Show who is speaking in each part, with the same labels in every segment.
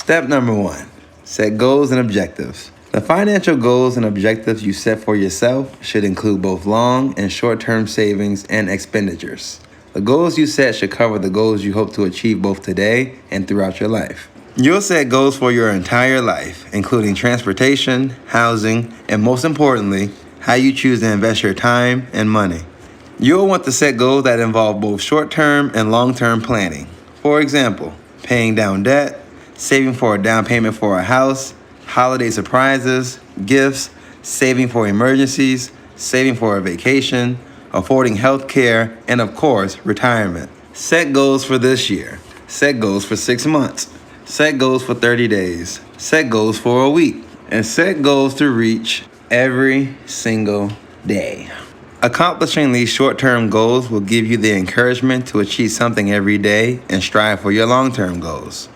Speaker 1: Step number 1, set goals and objectives. The financial goals and objectives you set for yourself should include both long and short-term savings and expenditures. The goals you set should cover the goals you hope to achieve both today and throughout your life. You'll set goals for your entire life, including transportation, housing, and most importantly, how you choose to invest your time and money. You'll want to set goals that involve both short-term and long-term planning. For example, paying down debt, saving for a down payment for a house, holiday surprises, gifts, saving for emergencies, saving for a vacation, affording health care, and of course, retirement. Set goals for this year. Set goals for 6 months. Set goals for 30 days. Set goals for a week. And set goals to reach every single day. Accomplishing these short-term goals will give you the encouragement to achieve something every day and strive for your long-term goals.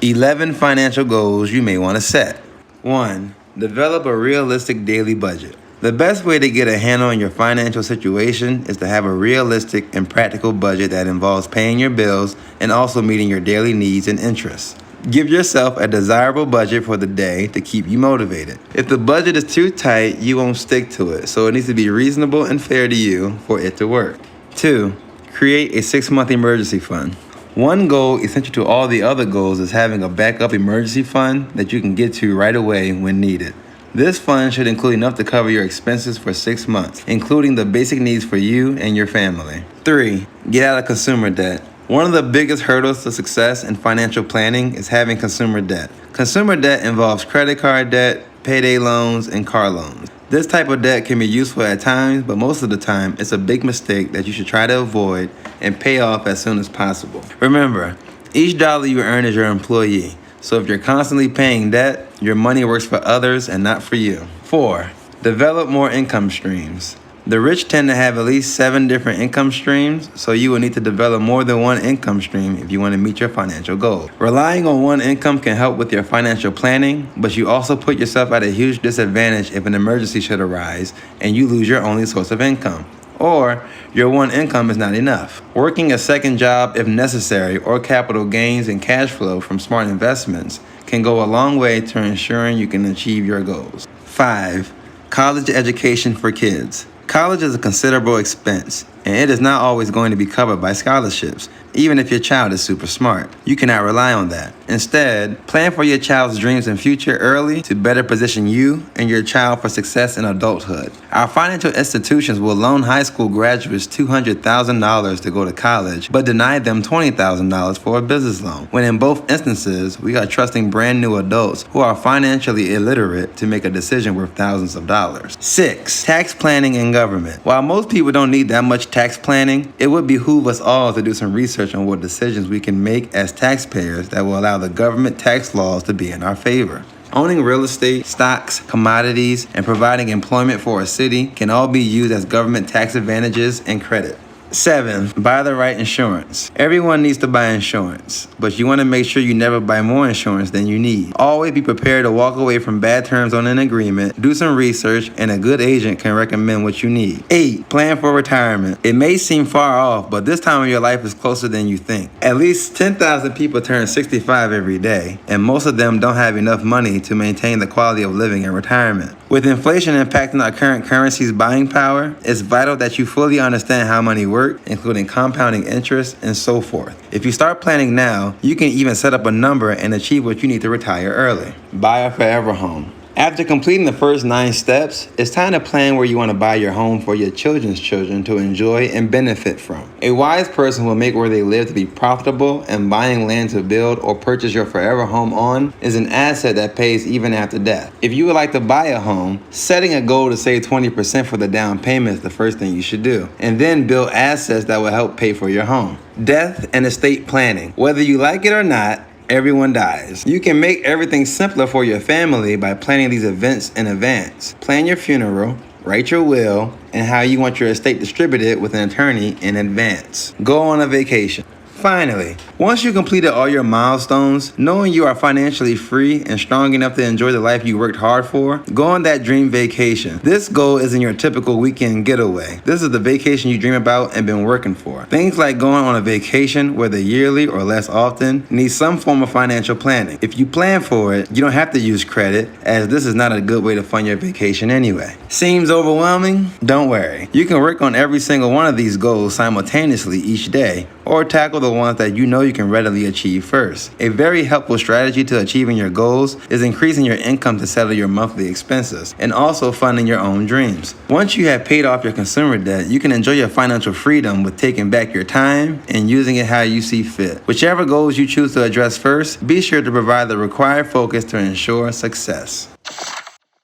Speaker 1: 11 financial goals you may want to set. 1. Develop a realistic daily budget. The best way to get a handle on your financial situation is to have a realistic and practical budget that involves paying your bills and also meeting your daily needs and interests. Give yourself a desirable budget for the day to keep you motivated. If the budget is too tight, you won't stick to it, so it needs to be reasonable and fair to you for it to work. 2. Create a 6-month emergency fund. One goal essential to all the other goals is having a backup emergency fund that you can get to right away when needed. This fund should include enough to cover your expenses for 6 months, including the basic needs for you and your family. 3. Get out of consumer debt. One of the biggest hurdles to success in financial planning is having consumer debt. Consumer debt involves credit card debt, payday loans, and car loans. This type of debt can be useful at times, but most of the time, it's a big mistake that you should try to avoid and pay off as soon as possible. Remember, each dollar you earn is your employee. So if you're constantly paying debt, your money works for others and not for you. 4. Develop more income streams. The rich tend to have at least 7 different income streams, so you will need to develop more than one income stream if you want to meet your financial goals. Relying on one income can help with your financial planning, but you also put yourself at a huge disadvantage if an emergency should arise and you lose your only source of income. Or your one income is not enough. Working a second job if necessary or capital gains and cash flow from smart investments can go a long way to ensuring you can achieve your goals. 5. College education for kids. College is a considerable expense, and it is not always going to be covered by scholarships, even if your child is super smart. You cannot rely on that. Instead, plan for your child's dreams and future early to better position you and your child for success in adulthood. Our financial institutions will loan high school graduates $200,000 to go to college, but deny them $20,000 for a business loan, when in both instances, we are trusting brand new adults who are financially illiterate to make a decision worth thousands of dollars. 6. Tax planning and government. While most people don't need that much tax planning, it would behoove us all to do some research on what decisions we can make as taxpayers that will allow the government tax laws to be in our favor. Owning real estate, stocks, commodities, and providing employment for a city can all be used as government tax advantages and credit. 7. Buy the right insurance. Everyone needs to buy insurance, but you want to make sure you never buy more insurance than you need. Always be prepared to walk away from bad terms on an agreement, do some research, and a good agent can recommend what you need. 8. Plan for retirement. It may seem far off, but this time of your life is closer than you think. At least 10,000 people turn 65 every day, and most of them don't have enough money to maintain the quality of living in retirement. With inflation impacting our current currency's buying power, it's vital that you fully understand how money works, including compounding interest and so forth. If you start planning now, you can even set up a number and achieve what you need to retire early. Buy a forever home. After completing the first 9 steps, it's time to plan where you want to buy your home for your children's children to enjoy and benefit from. A wise person will make where they live to be profitable, and buying land to build or purchase your forever home on is an asset that pays even after death. If you would like to buy a home, setting a goal to save 20% for the down payment is the first thing you should do, and then build assets that will help pay for your home. Death and estate planning. Whether you like it or not, everyone dies. You can make everything simpler for your family by planning these events in advance. Plan your funeral, write your will, and how you want your estate distributed with an attorney in advance. Go on a vacation. Finally, once you completed all your milestones, knowing you are financially free and strong enough to enjoy the life you worked hard for, go on that dream vacation. This goal isn't your typical weekend getaway. This is the vacation you dream about and been working for. Things like going on a vacation, whether yearly or less often, need some form of financial planning. If you plan for it, you don't have to use credit, as this is not a good way to fund your vacation anyway. Seems overwhelming? Don't worry. You can work on every single one of these goals simultaneously each day, or tackle the ones that you know you can readily achieve first. A very helpful strategy to achieving your goals is increasing your income to settle your monthly expenses and also funding your own dreams. Once you have paid off your consumer debt, you can enjoy your financial freedom with taking back your time and using it how you see fit. Whichever goals you choose to address first, be sure to provide the required focus to ensure success.